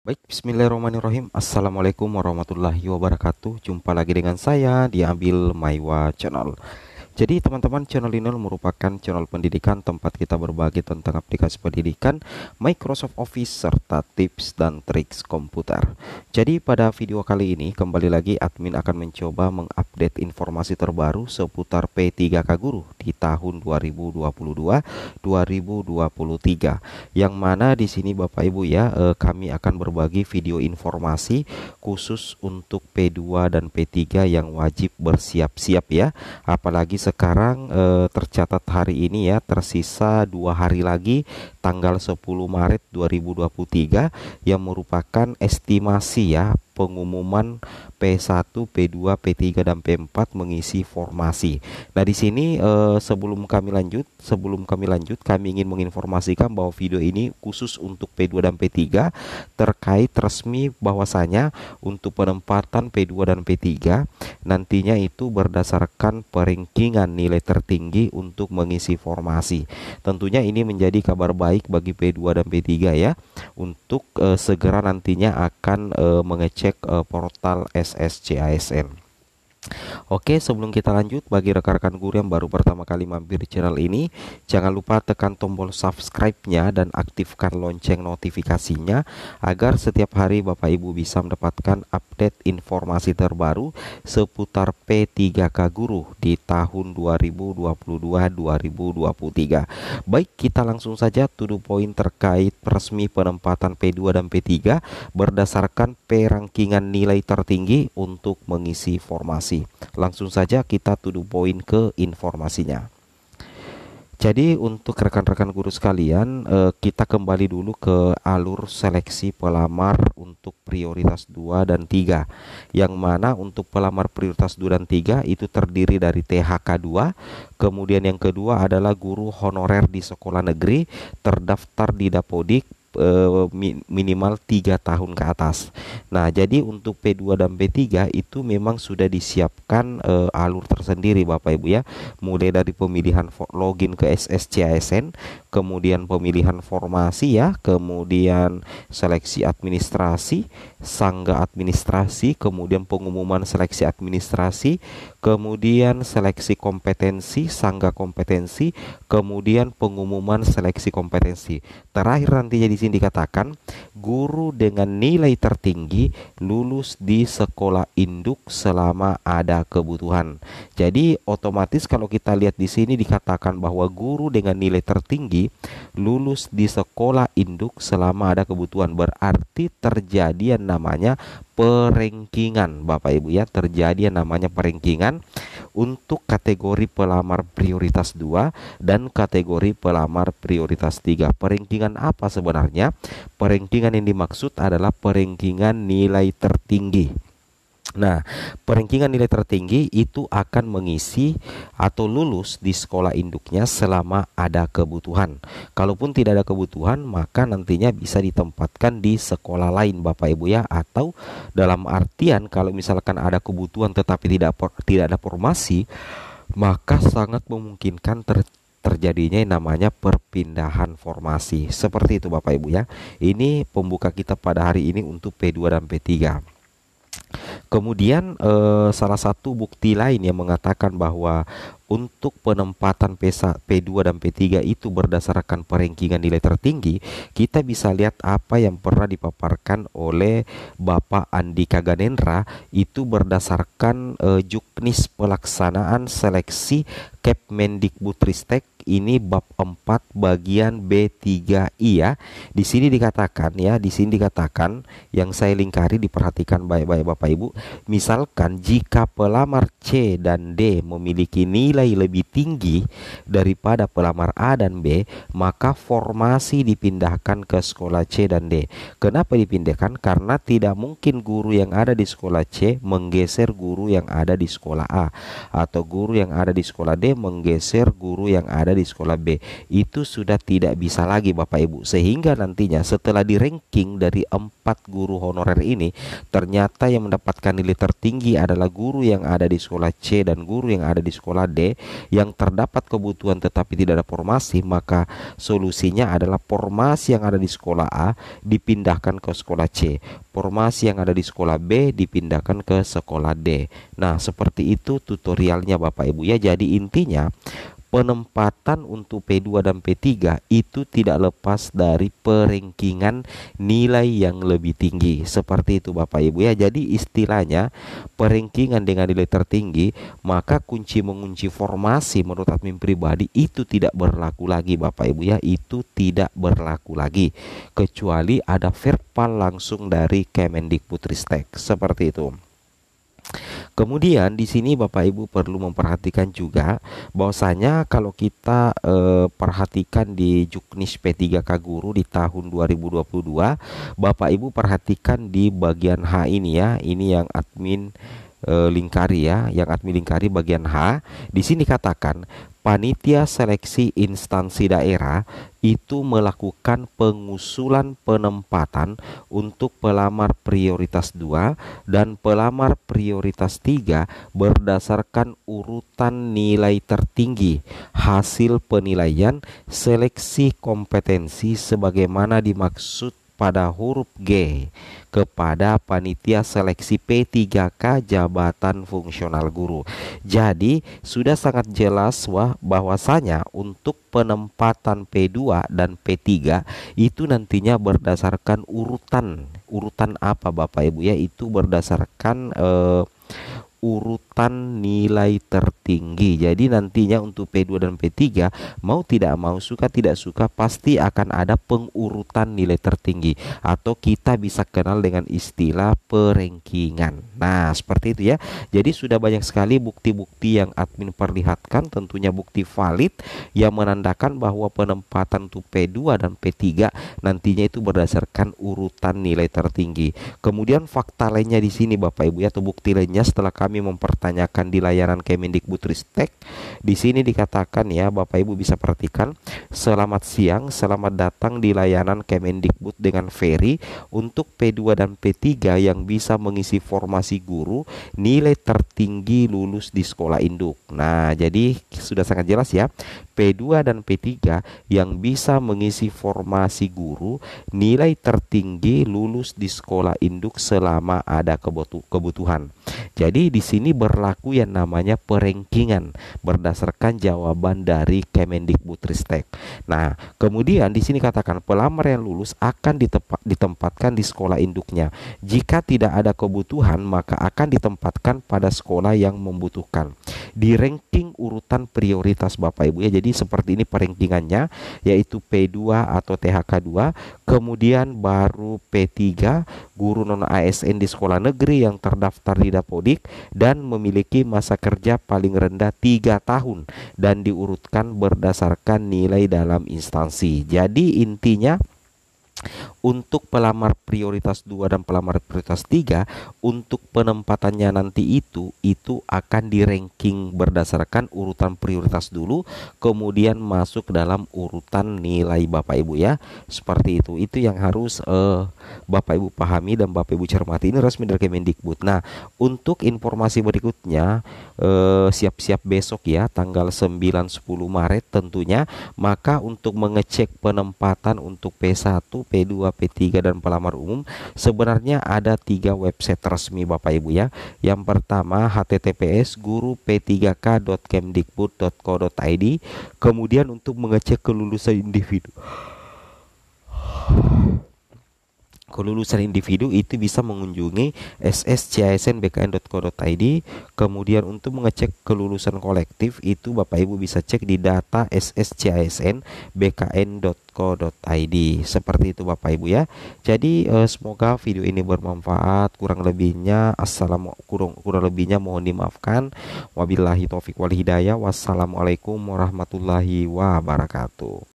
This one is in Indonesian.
Baik, bismillahirrahmanirrahim. Assalamualaikum warahmatullahi wabarakatuh. Jumpa lagi dengan saya di Abil Maiwa Channel. Jadi teman-teman, channel ini merupakan channel pendidikan tempat kita berbagi tentang aplikasi pendidikan, Microsoft Office, serta tips dan triks komputer. Jadi pada video kali ini kembali lagi admin akan mencoba mengupdate informasi terbaru seputar P3K Guru di tahun 2022-2023. Yang mana di sini Bapak Ibu ya, kami akan berbagi video informasi khusus untuk P2 dan P3 yang wajib bersiap-siap ya. Apalagi sekarang tercatat hari ini ya, tersisa 2 hari lagi tanggal 10 Maret 2023 yang merupakan estimasi ya pengumuman P1, P2, P3 dan P4 mengisi formasi. Nah, di sini sebelum kami lanjut kami ingin menginformasikan bahwa video ini khusus untuk P2 dan P3 terkait resmi bahwasanya untuk penempatan P2 dan P3 nantinya itu berdasarkan perankingan nilai tertinggi untuk mengisi formasi. Tentunya ini menjadi kabar baik bagi P2 dan P3 ya, untuk segera nantinya akan mengecek portal SSCASN. Oke, sebelum kita lanjut, bagi rekan-rekan guru yang baru pertama kali mampir di channel ini, jangan lupa tekan tombol subscribe-nya dan aktifkan lonceng notifikasinya agar setiap hari Bapak Ibu bisa mendapatkan update informasi terbaru seputar P3K Guru di tahun 2022-2023. Baik, kita langsung saja to the point terkait resmi penempatan P2 dan P3 berdasarkan perankingan nilai tertinggi untuk mengisi formasi. Langsung saja kita to the point ke informasinya. Jadi untuk rekan-rekan guru sekalian, kita kembali dulu ke alur seleksi pelamar untuk prioritas 2 dan 3. Yang mana untuk pelamar prioritas 2 dan 3 itu terdiri dari THK 2. Kemudian yang kedua adalah guru honorer di sekolah negeri terdaftar di Dapodik minimal 3 tahun ke atas. Nah, jadi untuk P2 dan P3 itu memang sudah disiapkan alur tersendiri Bapak Ibu ya. Mulai dari pemilihan login ke SSCASN, kemudian pemilihan formasi ya, kemudian seleksi administrasi, sangga administrasi, kemudian pengumuman seleksi administrasi, kemudian seleksi kompetensi, sangga kompetensi, kemudian pengumuman seleksi kompetensi. Terakhir nantinya di sini dikatakan guru dengan nilai tertinggi lulus di sekolah induk selama ada kebutuhan. Jadi otomatis kalau kita lihat di sini dikatakan bahwa guru dengan nilai tertinggi lulus di sekolah induk selama ada kebutuhan, berarti terjadi yang namanya perankingan Bapak Ibu ya, terjadi yang namanya perankingan untuk kategori pelamar prioritas 2 dan kategori pelamar prioritas 3. Perankingan apa sebenarnya? Perankingan yang dimaksud adalah perankingan nilai tertinggi. Nah, perankingan nilai tertinggi itu akan mengisi atau lulus di sekolah induknya selama ada kebutuhan. Kalaupun tidak ada kebutuhan, maka nantinya bisa ditempatkan di sekolah lain Bapak Ibu ya, atau dalam artian kalau misalkan ada kebutuhan tetapi tidak ada formasi, maka sangat memungkinkan terjadinya yang namanya perpindahan formasi. Seperti itu Bapak Ibu ya. Ini pembuka kita pada hari ini untuk P2 dan P3. Kemudian salah satu bukti lain yang mengatakan bahwa untuk penempatan P2 dan P3 itu berdasarkan perankingan nilai tertinggi, kita bisa lihat apa yang pernah dipaparkan oleh Bapak Andika Ganendra itu berdasarkan juknis pelaksanaan seleksi Kepmendikbudristek ini bab 4 bagian B3I ya. Di sini dikatakan ya, di sini dikatakan yang saya lingkari, diperhatikan baik-baik Bapak Ibu. Misalkan jika pelamar C dan D memiliki nilai lebih tinggi daripada pelamar A dan B, maka formasi dipindahkan ke sekolah C dan D. Kenapa dipindahkan? Karena tidak mungkin guru yang ada di sekolah C menggeser guru yang ada di sekolah A, atau guru yang ada di sekolah D menggeser guru yang ada di sekolah B. Itu sudah tidak bisa lagi Bapak Ibu, sehingga nantinya setelah di ranking dari 4 guru honorer ini, ternyata yang mendapatkan nilai tertinggi adalah guru yang ada di sekolah C dan guru yang ada di sekolah D. C yang terdapat kebutuhan tetapi tidak ada formasi, maka solusinya adalah formasi yang ada di sekolah A dipindahkan ke sekolah C, formasi yang ada di sekolah B dipindahkan ke sekolah D. Nah, seperti itu tutorialnya Bapak Ibu ya. Jadi intinya penempatan untuk P2 dan P3 itu tidak lepas dari perengkingan nilai yang lebih tinggi. Seperti itu Bapak Ibu ya. Jadi istilahnya perengkingan dengan nilai tertinggi, maka kunci mengunci formasi menurut admin pribadi itu tidak berlaku lagi Bapak Ibu ya. Itu tidak berlaku lagi kecuali ada verbal langsung dari Kemendikbudristek. Seperti itu. Kemudian di sini Bapak Ibu perlu memperhatikan juga bahwasanya kalau kita perhatikan di Juknis P3K Guru di tahun 2022, Bapak Ibu perhatikan di bagian H ini ya. Ini yang admin lingkari ya, yang admin lingkari bagian H. Di sini katakan panitia seleksi instansi daerah itu melakukan pengusulan penempatan untuk pelamar prioritas 2 dan pelamar prioritas 3 berdasarkan urutan nilai tertinggi hasil penilaian seleksi kompetensi sebagaimana dimaksud pada huruf G kepada panitia seleksi P3K jabatan fungsional guru. Jadi sudah sangat jelas bahwasanya untuk penempatan P2 dan P3 itu nantinya berdasarkan urutan apa Bapak Ibu ya, itu berdasarkan urutan nilai tertinggi. Jadi nantinya untuk P2 dan P3 mau tidak mau, suka tidak suka, pasti akan ada pengurutan nilai tertinggi atau kita bisa kenal dengan istilah perengkingan. Nah, seperti itu ya. Jadi sudah banyak sekali bukti-bukti yang admin perlihatkan, tentunya bukti valid yang menandakan bahwa penempatan untuk P2 dan P3 nantinya itu berdasarkan urutan nilai tertinggi. Kemudian fakta lainnya di sini Bapak Ibu ya, atau bukti lainnya setelah kami mempertanyakan di layanan Kemendikbudristek. Di sini dikatakan ya, Bapak Ibu bisa perhatikan, selamat siang, selamat datang di layanan Kemendikbud dengan Ferry untuk P2 dan P3 yang bisa mengisi formasi guru nilai tertinggi lulus di sekolah induk. Nah, jadi sudah sangat jelas ya, P2 dan P3 yang bisa mengisi formasi guru nilai tertinggi lulus di sekolah induk selama ada kebutuhan. Jadi di sini berlaku yang namanya perengkingan berdasarkan jawaban dari Kemendikbudristek. Nah, kemudian di sini katakan pelamar yang lulus akan ditempatkan di sekolah induknya. Jika tidak ada kebutuhan, maka akan ditempatkan pada sekolah yang membutuhkan. Di ranking urutan prioritas Bapak Ibu ya. Jadi seperti ini perengkingannya, yaitu P2 atau THK2, kemudian baru P3 guru non ASN di sekolah negeri yang terdaftar di Dapodik dan memiliki masa kerja paling rendah 3 tahun dan diurutkan berdasarkan nilai dalam instansi. Jadi intinya untuk pelamar prioritas 2 dan pelamar prioritas 3 untuk penempatannya nanti itu akan di ranking berdasarkan urutan prioritas dulu, kemudian masuk dalam urutan nilai Bapak Ibu ya. Seperti itu. Itu yang harus Bapak Ibu pahami dan Bapak Ibu cermati. Ini resmi dari Kemendikbud. Nah, untuk informasi berikutnya siap-siap besok ya, tanggal 9-10 Maret tentunya. Maka untuk mengecek penempatan untuk P1, P2, P3 dan pelamar umum sebenarnya ada 3 website resmi Bapak Ibu ya. Yang pertama https guru-p3k.kemdikbud.co.id. Kemudian untuk mengecek kelulusan individu itu bisa mengunjungi sscisnbkn.co.id. Kemudian untuk mengecek kelulusan kolektif itu Bapak Ibu bisa cek di data sscisnbkn.co.id. Seperti itu Bapak Ibu ya. Jadi semoga video ini bermanfaat. Kurang lebihnya mohon dimaafkan. Wabillahi taufik wal hidayah. Wassalamualaikum warahmatullahi wabarakatuh.